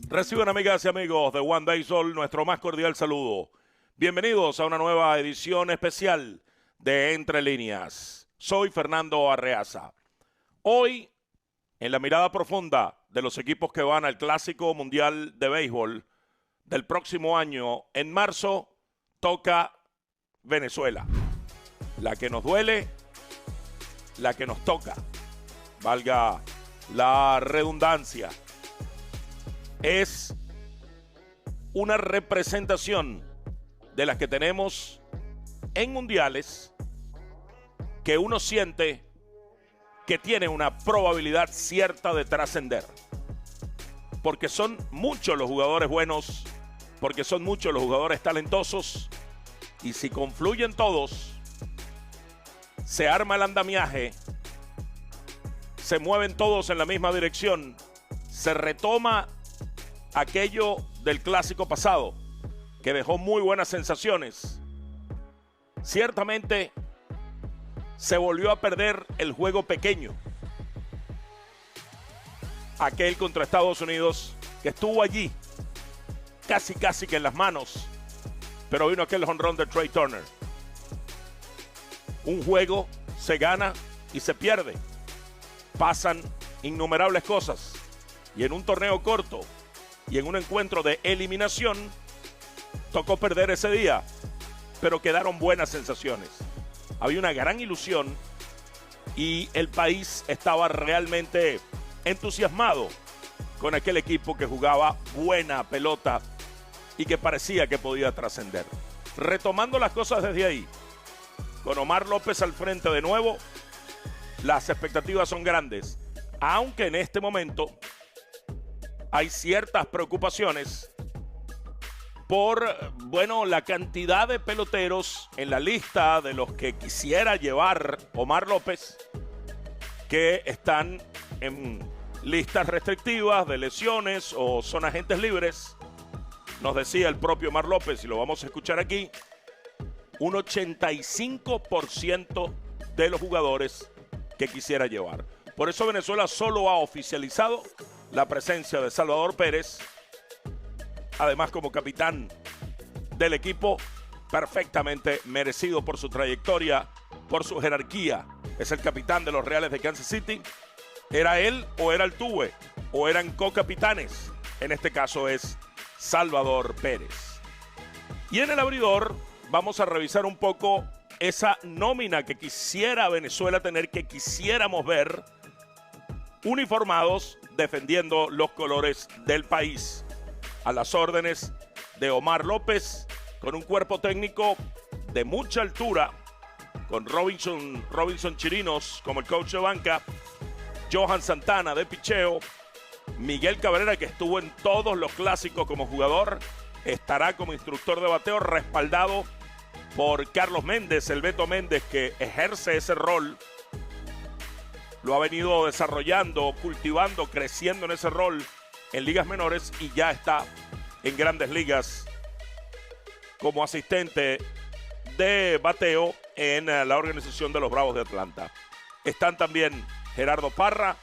Reciban, amigas y amigos de One Baseball, nuestro más cordial saludo. Bienvenidos a una nueva edición especial de Entre Líneas. Soy Fernando Arreaza. Hoy, en la mirada profunda de los equipos que van al Clásico Mundial de Béisbol del próximo año, en marzo, toca Venezuela. La que nos duele, la que nos toca. Valga la redundancia. Es una representación de las que tenemos en mundiales que uno siente que tiene una probabilidad cierta de trascender. Porque son muchos los jugadores buenos, porque son muchos los jugadores talentosos, y si confluyen todos, se arma el andamiaje, se mueven todos en la misma dirección, se retoma aquello del clásico pasado, que dejó muy buenas sensaciones. Ciertamente se volvió a perder el juego pequeño. Aquel contra Estados Unidos que estuvo allí, casi que en las manos, pero vino aquel jonrón de Trea Turner. Un juego se gana y se pierde. Pasan innumerables cosas. Y en un torneo corto y en un encuentro de eliminación, tocó perder ese día, pero quedaron buenas sensaciones. Había una gran ilusión y el país estaba realmente entusiasmado con aquel equipo que jugaba buena pelota y que parecía que podía trascender. Retomando las cosas desde ahí, con Omar López al frente de nuevo, las expectativas son grandes, aunque en este momento hay ciertas preocupaciones por, la cantidad de peloteros en la lista de los que quisiera llevar Omar López, que están en listas restrictivas de lesiones o son agentes libres. Nos decía el propio Omar López, y lo vamos a escuchar aquí, un 85% de los jugadores que quisiera llevar. Por eso Venezuela solo ha oficializado la presencia de Salvador Pérez, además como capitán del equipo, perfectamente merecido por su trayectoria, por su jerarquía. Es el capitán de los Reales de Kansas City. ¿Era él o era Altuve? ¿O eran co-capitanes? En este caso es Salvador Pérez. Y en el abridor vamos a revisar un poco esa nómina que quisiera Venezuela tener, que quisiéramos ver uniformados defendiendo los colores del país. A las órdenes de Omar López, con un cuerpo técnico de mucha altura, con Robinson Chirinos como el coach de banca, Johan Santana de picheo, Miguel Cabrera, que estuvo en todos los clásicos como jugador, estará como instructor de bateo, respaldado por Carlos Méndez, el Beto Méndez, que ejerce ese rol. Lo ha venido desarrollando, cultivando, creciendo en ese rol en ligas menores y ya está en grandes ligas como asistente de bateo en la organización de los Bravos de Atlanta. Están también Gerardo Parra,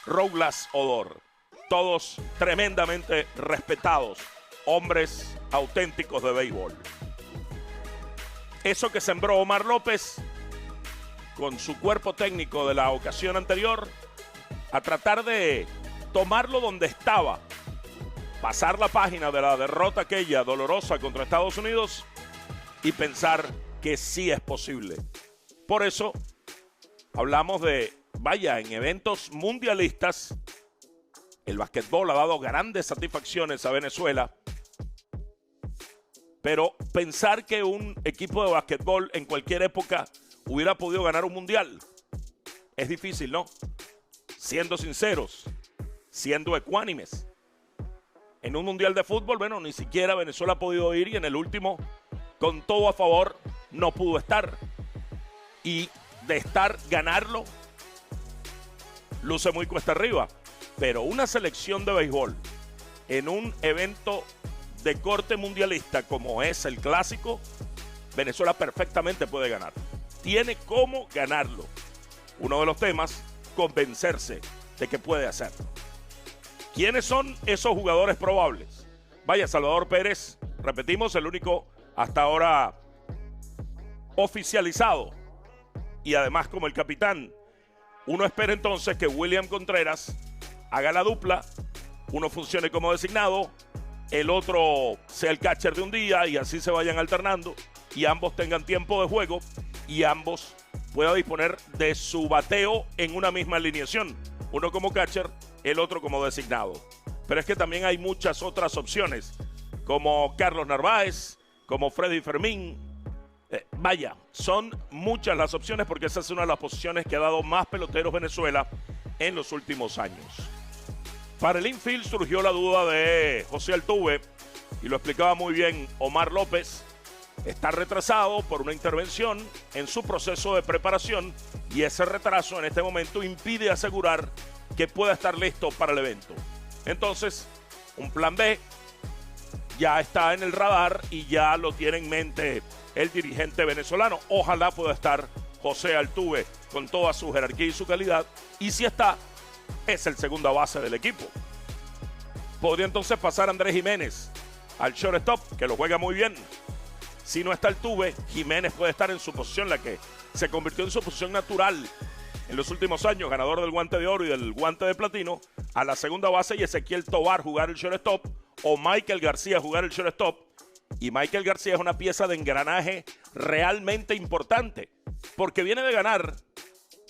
Rouglas Odor, todos tremendamente respetados, hombres auténticos de béisbol. Eso que sembró Omar López con su cuerpo técnico de la ocasión anterior, a tratar de tomarlo donde estaba, pasar la página de la derrota aquella dolorosa contra Estados Unidos y pensar que sí es posible. Por eso hablamos de, en eventos mundialistas, el basquetbol ha dado grandes satisfacciones a Venezuela, pero pensar que un equipo de basquetbol en cualquier época hubiera podido ganar un mundial es difícil, ¿no? Siendo sinceros, siendo ecuánimes. En un mundial de fútbol, ni siquiera Venezuela ha podido ir, y en el último, con todo a favor, no pudo estar. Y de estar, ganarlo, luce muy cuesta arriba. Pero una selección de béisbol en un evento de corte mundialista como es el Clásico, Venezuela perfectamente puede ganar. Tiene cómo ganarlo. Uno de los temas, convencerse de que puede hacerlo. ¿Quiénes son esos jugadores probables? Vaya, Salvador Pérez, repetimos, el único hasta ahora oficializado y además como el capitán. Uno espera entonces que William Contreras haga la dupla, uno funcione como designado, el otro sea el catcher de un día y así se vayan alternando y ambos tengan tiempo de juego y ambos puedan disponer de su bateo en una misma alineación. Uno como catcher, el otro como designado. Pero es que también hay muchas otras opciones, como Carlos Narváez, como Freddy Fermín. Vaya, son muchas las opciones porque esa es una de las posiciones que ha dado más peloteros Venezuela en los últimos años. Para el infield surgió la duda de José Altuve y lo explicaba muy bien Omar López. Está retrasado por una intervención en su proceso de preparación y ese retraso en este momento impide asegurar que pueda estar listo para el evento. Entonces, un plan B ya está en el radar y ya lo tiene en mente el dirigente venezolano. Ojalá pueda estar José Altuve con toda su jerarquía y su calidad. Y si está, es el segunda base del equipo. Podría entonces pasar Andrés Jiménez al shortstop, que lo juega muy bien. Si no está Altuve, Jiménez puede estar en su posición, la que se convirtió en su posición natural en los últimos años, ganador del Guante de Oro y del Guante de Platino, a la segunda base y Ezequiel Tovar jugar el shortstop o Michael García jugar el shortstop. Y Michael García es una pieza de engranaje realmente importante porque viene de ganar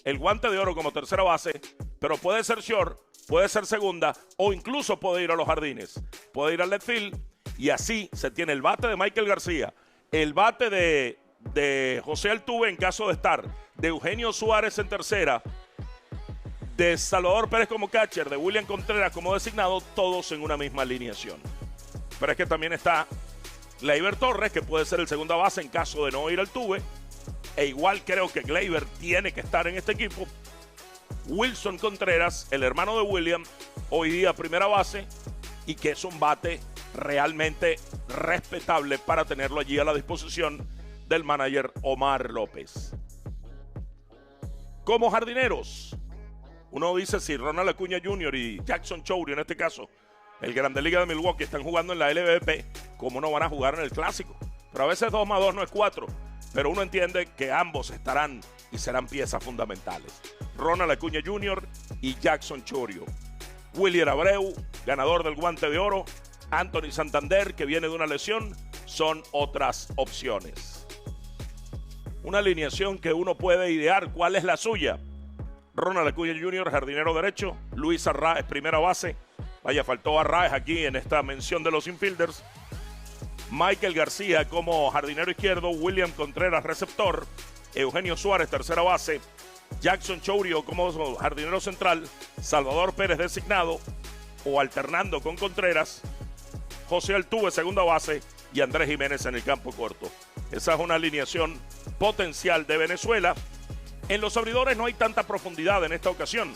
el Guante de Oro como tercera base, pero puede ser short, puede ser segunda o incluso puede ir a los jardines, puede ir al left field y así se tiene el bate de Michael García, el bate de José Altuve en caso de estar, de Eugenio Suárez en tercera, de Salvador Pérez como catcher, de William Contreras como designado, todos en una misma alineación. Pero es que también está Gleyber Torres, que puede ser el segunda base en caso de no ir Altuve, e igual creo que Gleyber tiene que estar en este equipo. Wilson Contreras, el hermano de William, hoy día primera base, y que es un bate realmente respetable para tenerlo allí a la disposición del manager Omar López. Como jardineros, uno dice si Ronald Acuña Jr. y Jackson Chourio, en este caso, el Grande Liga de Milwaukee, están jugando en la LVP, ¿cómo no van a jugar en el Clásico? Pero a veces 2 más 2 no es 4, pero uno entiende que ambos estarán y serán piezas fundamentales. Ronald Acuña Jr. y Jackson Chourio. Willier Abreu, ganador del Guante de Oro. Anthony Santander, que viene de una lesión, son otras opciones. Una alineación que uno puede idear cuál es la suya. Ronald Acuña Jr., jardinero derecho. Luis Arraez, primera base. Vaya, faltó Arraez aquí en esta mención de los infielders. Michael García como jardinero izquierdo. William Contreras, receptor. Eugenio Suárez, tercera base. Jackson Chourio como jardinero central. Salvador Pérez designado o alternando con Contreras. José Altuve, segunda base, y Andrés Jiménez en el campo corto. Esa es una alineación potencial de Venezuela. En los abridores no hay tanta profundidad en esta ocasión.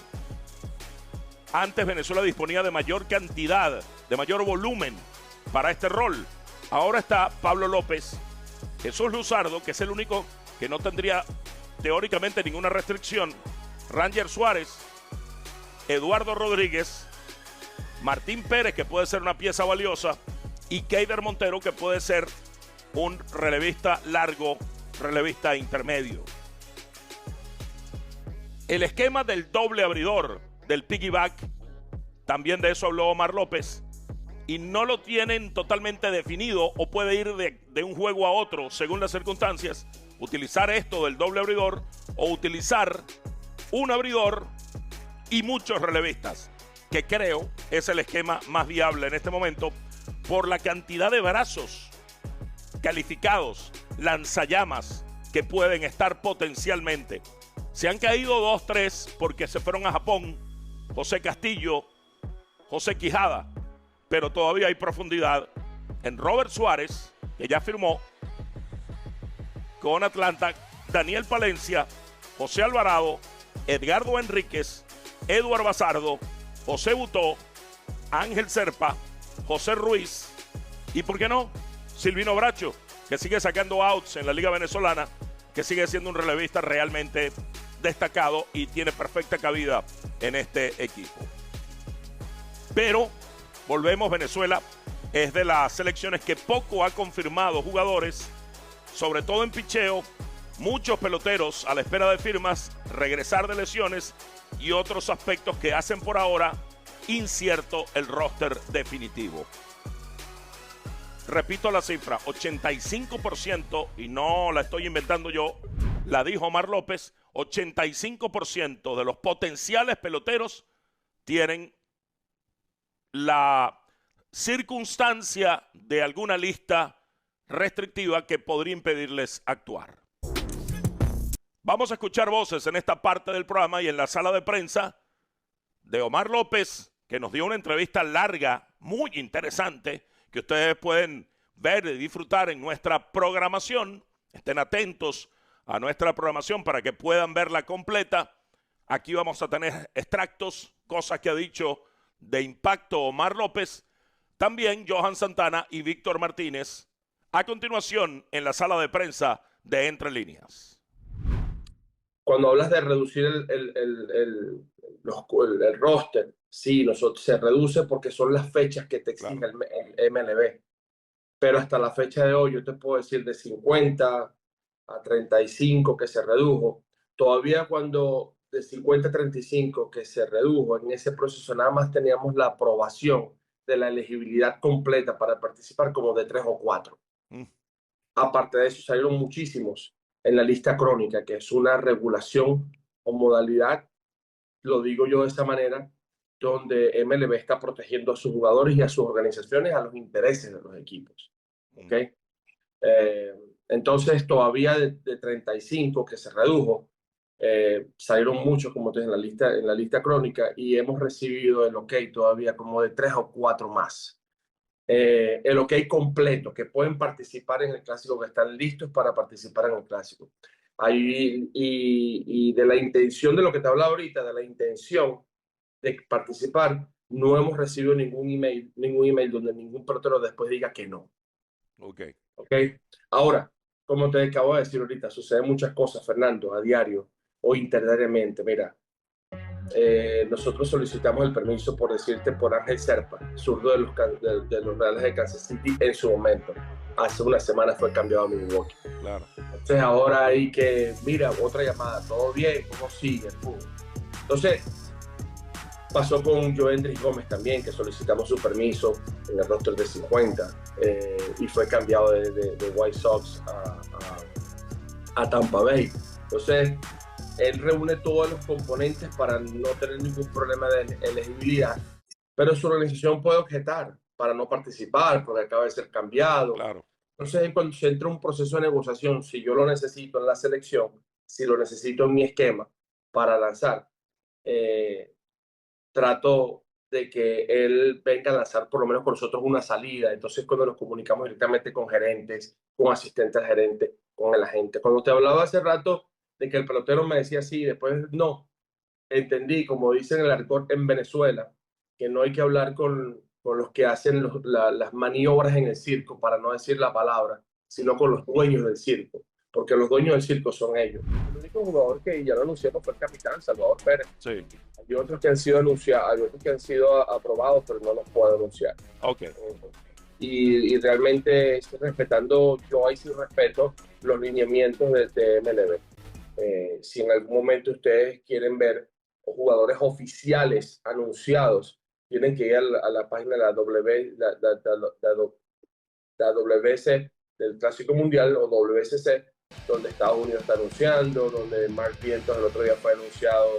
Antes Venezuela disponía de mayor cantidad, de mayor volumen para este rol. Ahora está Pablo López, Jesús Luzardo, que es el único que no tendría teóricamente ninguna restricción, Ranger Suárez, Eduardo Rodríguez, Martín Pérez, que puede ser una pieza valiosa, y Keider Montero, que puede ser un relevista largo, relevista intermedio. El esquema del doble abridor, del piggyback, también de eso habló Omar López, y no lo tienen totalmente definido o puede ir de un juego a otro según las circunstancias, utilizar esto del doble abridor o utilizar un abridor y muchos relevistas, que creo es el esquema más viable en este momento por la cantidad de brazos calificados, lanzallamas que pueden estar potencialmente. Se han caído 2, 3 porque se fueron a Japón, José Castillo, José Quijada, pero todavía hay profundidad en Robert Suárez, que ya firmó con Atlanta, Daniel Palencia, José Alvarado, Edgardo Enríquez, Eduard Bazardo, José Butó, Ángel Serpa, José Ruiz y, ¿por qué no?, Silvino Bracho, que sigue sacando outs en la Liga Venezolana, que sigue siendo un relevista realmente destacado y tiene perfecta cabida en este equipo. Pero, volvemos, Venezuela es de las selecciones que poco ha confirmado jugadores, sobre todo en picheo, muchos peloteros a la espera de firmas, regresar de lesiones y otros aspectos que hacen por ahora incierto el roster definitivo. Repito la cifra, 85%, y no la estoy inventando yo, la dijo Omar López, 85% de los potenciales peloteros tienen la circunstancia de alguna lista restrictiva que podría impedirles actuar. Vamos a escuchar voces en esta parte del programa y en la sala de prensa de Omar López, que nos dio una entrevista larga, muy interesante, que ustedes pueden ver y disfrutar en nuestra programación. Estén atentos a nuestra programación para que puedan verla completa. Aquí vamos a tener extractos, cosas que ha dicho de impacto Omar López, también Johan Santana y Víctor Martínez, a continuación en la sala de prensa de Entre Líneas. Cuando hablas de reducir el roster, sí, se reduce porque son las fechas que te exige Claro. el MLB. Pero hasta la fecha de hoy yo te puedo decir de 50 a 35 que se redujo. Todavía cuando de 50 a 35 que se redujo, en ese proceso nada más teníamos la aprobación de la elegibilidad completa para participar como de 3 o 4. Aparte de eso salieron muchísimos en la lista crónica, que es una regulación o modalidad, lo digo yo de esa manera, donde MLB está protegiendo a sus jugadores y a sus organizaciones, a los intereses de los equipos. ¿Okay? Entonces, todavía de 35 que se redujo, salieron muchos, como te dije, en la lista crónica, y hemos recibido el OK todavía como de 3 o 4 más. El OK completo, que pueden participar en el clásico, que están listos para participar en el clásico. Ahí, y de la intención de lo que te hablaba ahorita, de la intención de participar, no hemos recibido ningún email donde ningún pelotero después diga que no. Okay. Ahora, como te acabo de decir ahorita, suceden muchas cosas, Fernando, a diario o interdiariamente. Mira, nosotros solicitamos el permiso, por decirte, por Ángel Serpa, zurdo de los Reales de Kansas City en su momento. Hace una semana fue cambiado a Milwaukee. Claro. Entonces ahora hay que, mira, otra llamada, todo bien, ¿cómo sigue? Entonces, pasó con Joendris Gómez también, que solicitamos su permiso en el roster de 50 y fue cambiado de White Sox a Tampa Bay. Entonces, él reúne todos los componentes para no tener ningún problema de elegibilidad, pero su organización puede objetar para no participar porque acaba de ser cambiado. Claro. Entonces, cuando se entra un proceso de negociación, si yo lo necesito en la selección, si lo necesito en mi esquema para lanzar, trato de que él venga a lanzar por lo menos con nosotros una salida. Entonces, cuando nos comunicamos directamente con gerentes, con asistentes gerentes, con el agente. Cuando te hablaba hace rato de que el pelotero me decía sí, después no, entendí, como dicen el argot en Venezuela, que no hay que hablar con los que hacen las maniobras en el circo, para no decir la palabra, sino con los dueños del circo, porque los dueños del circo son ellos. El único jugador que ya lo anunciaron fue el capitán Salvador Pérez. Sí. Hay otros que han sido anunciados, hay otros que han sido aprobados, pero no los puedo anunciar. Okay. Y realmente estoy respetando, yo ahí sí respeto los lineamientos de MLB. Si en algún momento ustedes quieren ver jugadores oficiales anunciados, tienen que ir a la página de la WC del Clásico Mundial o WCC, donde Estados Unidos está anunciando, donde Mark Vientos el otro día fue anunciado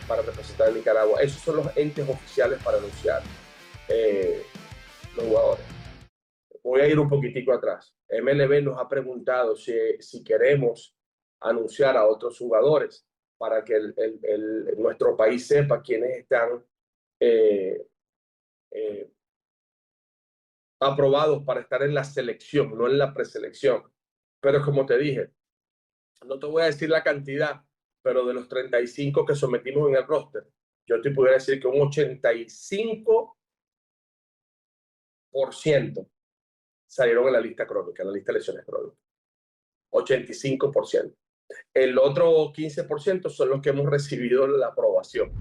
para representar a Nicaragua. Esos son los entes oficiales para anunciar los jugadores. Voy a ir un poquitico atrás. MLB nos ha preguntado si queremos anunciar a otros jugadores para que nuestro país sepa quiénes están aprobados para estar en la selección, no en la preselección. Pero como te dije, no te voy a decir la cantidad, pero de los 35 que sometimos en el roster, yo te pudiera decir que un 85% salieron en la lista crónica, en la lista de lesiones crónicas. 85%. El otro 15% son los que hemos recibido la aprobación.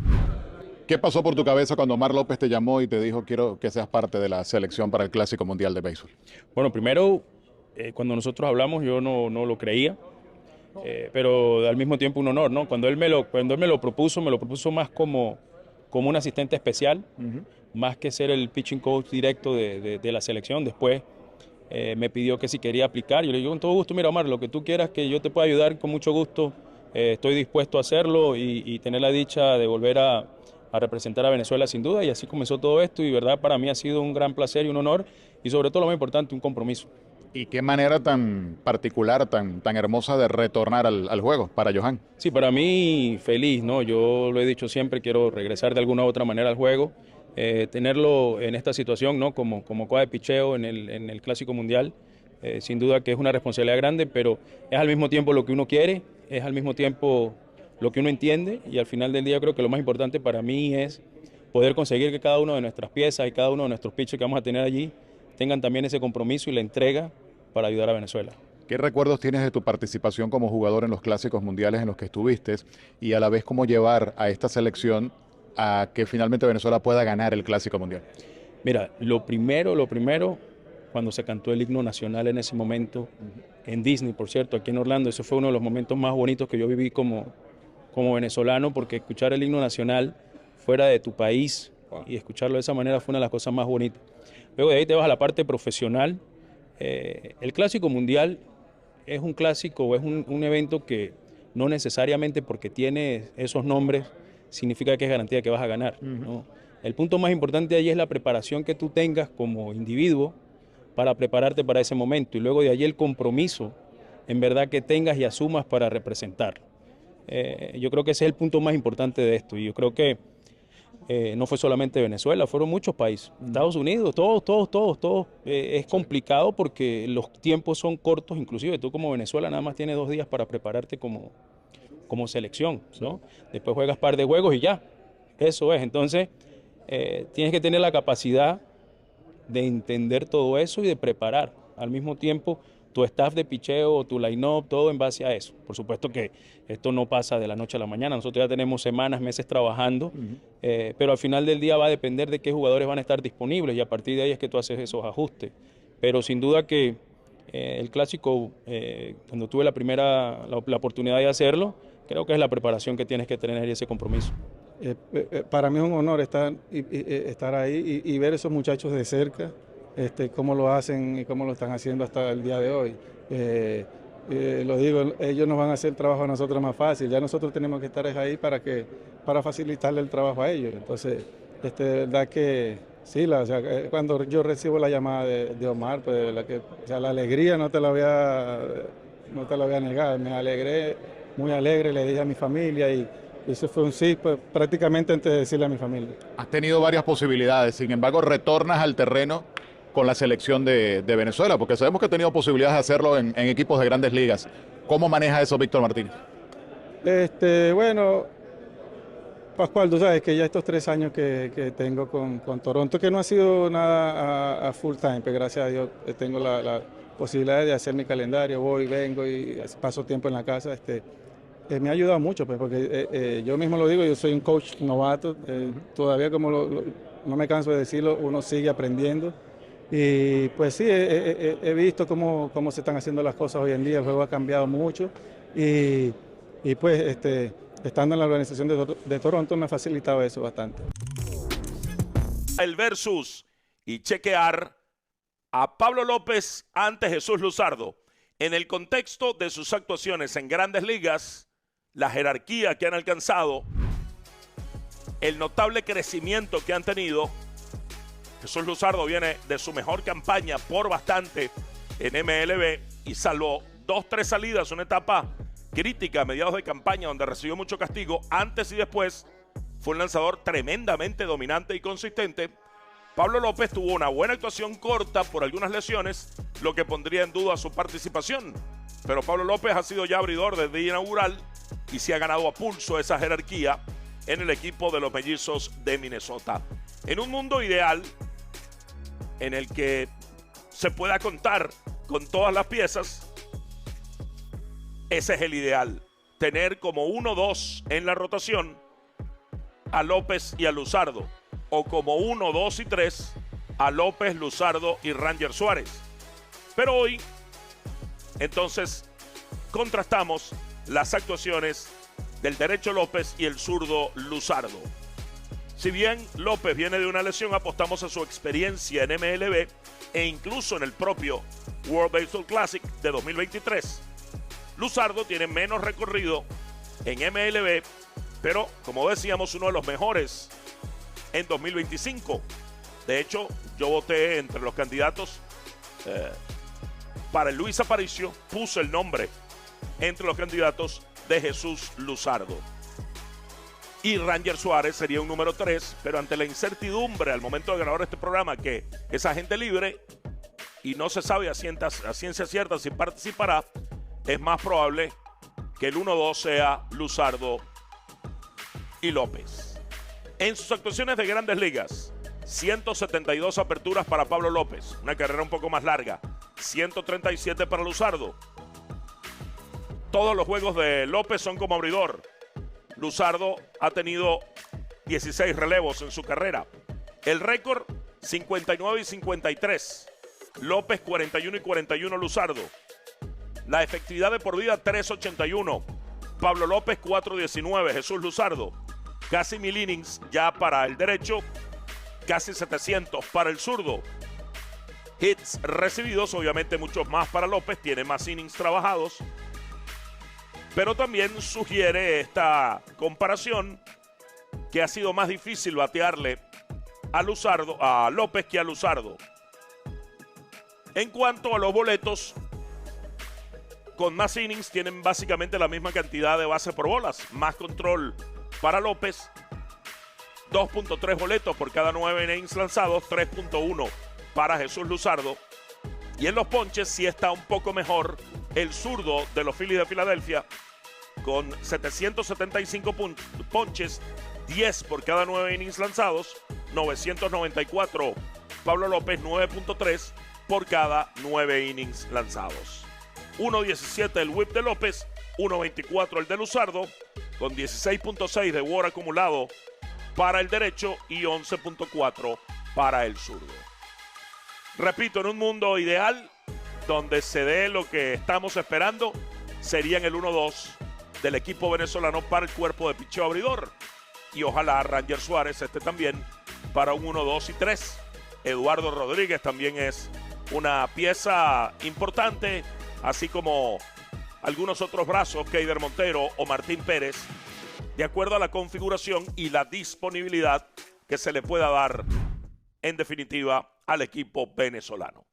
¿Qué pasó por tu cabeza cuando Omar López te llamó y te dijo quiero que seas parte de la selección para el Clásico Mundial de Béisbol? Bueno, primero, cuando nosotros hablamos yo no lo creía, pero al mismo tiempo un honor, ¿no? Cuando él me lo propuso más como un asistente especial, más que ser el pitching coach directo de la selección. Después me pidió que si quería aplicar. Yo le digo con todo gusto, mira Omar, lo que tú quieras que yo te pueda ayudar con mucho gusto, estoy dispuesto a hacerlo y tener la dicha de volver a representar a Venezuela sin duda. Y así comenzó todo esto y verdad para mí ha sido un gran placer y un honor y sobre todo lo más importante, un compromiso. ¿Y qué manera tan particular, tan hermosa de retornar al juego para Johan? Sí, para mí feliz, ¿no? Yo lo he dicho siempre, quiero regresar de alguna u otra manera al juego. Tenerlo en esta situación, ¿no? Como coa de picheo en el Clásico Mundial, sin duda que es una responsabilidad grande, pero es al mismo tiempo lo que uno quiere, es al mismo tiempo lo que uno entiende y al final del día creo que lo más importante para mí es poder conseguir que cada una de nuestras piezas y cada uno de nuestros pitchers que vamos a tener allí tengan también ese compromiso y la entrega para ayudar a Venezuela. ¿Qué recuerdos tienes de tu participación como jugador en los Clásicos Mundiales en los que estuviste y a la vez cómo llevar a esta selección a que finalmente Venezuela pueda ganar el Clásico Mundial? Mira, lo primero, cuando se cantó el himno nacional en ese momento, en Disney, por cierto, aquí en Orlando, ese fue uno de los momentos más bonitos que yo viví como venezolano, porque escuchar el himno nacional fuera de tu país y escucharlo de esa manera fue una de las cosas más bonitas. Luego de ahí te vas a la parte profesional. El Clásico Mundial es un clásico o es un evento que no necesariamente porque tiene esos nombres significa que es garantía que vas a ganar, ¿no? El punto más importante allí es la preparación que tú tengas como individuo para prepararte para ese momento y luego de allí el compromiso en verdad que tengas y asumas para representar. Yo creo que ese es el punto más importante de esto y yo creo que no fue solamente Venezuela, fueron muchos países, Estados Unidos, todos. Es complicado porque los tiempos son cortos, inclusive tú como Venezuela nada más tienes 2 días para prepararte como selección, ¿no? Después juegas par de juegos y ya, eso es. Entonces, tienes que tener la capacidad de entender todo eso y de preparar al mismo tiempo tu staff de picheo, tu line-up, todo en base a eso. Por supuesto que esto no pasa de la noche a la mañana, nosotros ya tenemos semanas, meses trabajando, pero al final del día va a depender de qué jugadores van a estar disponibles y a partir de ahí es que tú haces esos ajustes. Pero sin duda que el Clásico, cuando tuve la oportunidad de hacerlo, creo que es la preparación que tienes que tener y ese compromiso. Para mí es un honor estar ahí y ver a esos muchachos de cerca, cómo lo hacen y cómo lo están haciendo hasta el día de hoy. Lo digo, ellos nos van a hacer el trabajo a nosotros más fácil, ya nosotros tenemos que estar ahí para facilitarle el trabajo a ellos. Entonces, de verdad que sí, cuando yo recibo la llamada de Omar, pues la alegría no te la voy a negar, me alegré, muy alegre, le dije a mi familia y eso fue un sí, pues, prácticamente antes de decirle a mi familia. Has tenido varias posibilidades, sin embargo retornas al terreno con la selección de Venezuela, porque sabemos que has tenido posibilidades de hacerlo en equipos de grandes ligas. ¿Cómo maneja eso Víctor Martínez? Bueno, Pascual, tú sabes que ya estos 3 años que tengo con Toronto, que no ha sido nada a full time, pero gracias a Dios tengo la posibilidad de hacer mi calendario, voy, vengo y paso tiempo en la casa. Me ha ayudado mucho, pues, porque yo mismo lo digo, yo soy un coach novato, todavía no me canso de decirlo, uno sigue aprendiendo. Y pues sí, he visto cómo se están haciendo las cosas hoy en día, el juego ha cambiado mucho y pues estando en la organización de Toronto me ha facilitado eso bastante. El versus y chequear a Pablo López ante Jesús Luzardo. En el contexto de sus actuaciones en grandes ligas, la jerarquía que han alcanzado, el notable crecimiento que han tenido, Jesús Luzardo viene de su mejor campaña por bastante en MLB y salvo 2-3 salidas, una etapa crítica a mediados de campaña donde recibió mucho castigo. Antes y después fue un lanzador tremendamente dominante y consistente. Pablo López tuvo una buena actuación corta por algunas lesiones, lo que pondría en duda su participación. Pero Pablo López ha sido ya abridor desde inaugural y se ha ganado a pulso esa jerarquía en el equipo de los Mellizos de Minnesota. En un mundo ideal en el que se pueda contar con todas las piezas, ese es el ideal. Tener como 1-2 en la rotación a López y a Luzardo, o como 1, 2 y 3 a López, Luzardo y Ranger Suárez. Pero hoy, entonces, contrastamos las actuaciones del derecho López y el zurdo Luzardo. Si bien López viene de una lesión, apostamos a su experiencia en MLB e incluso en el propio World Baseball Classic de 2023. Luzardo tiene menos recorrido en MLB, pero como decíamos, uno de los mejores en 2025. De hecho, yo voté entre los candidatos para el Luis Aparicio, puse el nombre entre los candidatos de Jesús Luzardo. Y Ranger Suárez sería un número 3, pero ante la incertidumbre al momento de grabar este programa, que es agente libre y no se sabe a ciencia cierta si participará, es más probable que el 1-2 sea Luzardo y López. En sus actuaciones de Grandes Ligas, 172 aperturas para Pablo López, una carrera un poco más larga, 137 para Luzardo. Todos los juegos de López son como abridor. Luzardo ha tenido 16 relevos en su carrera. El récord, 59 y 53. López, 41 y 41 Luzardo. La efectividad de por vida, 3.81. Pablo López, 4.19. Jesús Luzardo, casi 1000 innings ya para el derecho, casi 700 para el zurdo. Hits recibidos, obviamente muchos más para López, tiene más innings trabajados. Pero también sugiere esta comparación que ha sido más difícil batearle a López que a Luzardo. En cuanto a los boletos, con más innings tienen básicamente la misma cantidad de bases por bolas, más control para López, 2.3 boletos por cada 9 innings lanzados, 3.1 para Jesús Luzardo. Y en los ponches sí está un poco mejor el zurdo de los Phillies de Filadelfia, con 775 ponches, 10 por cada 9 innings lanzados, 994 Pablo López, 9.3 por cada 9 innings lanzados. 1.17 el whip de López, 1.24 el de Luzardo, con 16.6 de WAR acumulado para el derecho y 11.4 para el zurdo. Repito, en un mundo ideal, donde se dé lo que estamos esperando, sería en el 1-2 del equipo venezolano para el cuerpo de picheo abridor. Y ojalá Ranger Suárez esté también para un 1, 2 y 3. Eduardo Rodríguez también es una pieza importante, así como algunos otros brazos, Keider Montero o Martín Pérez, de acuerdo a la configuración y la disponibilidad que se le pueda dar, en definitiva, al equipo venezolano.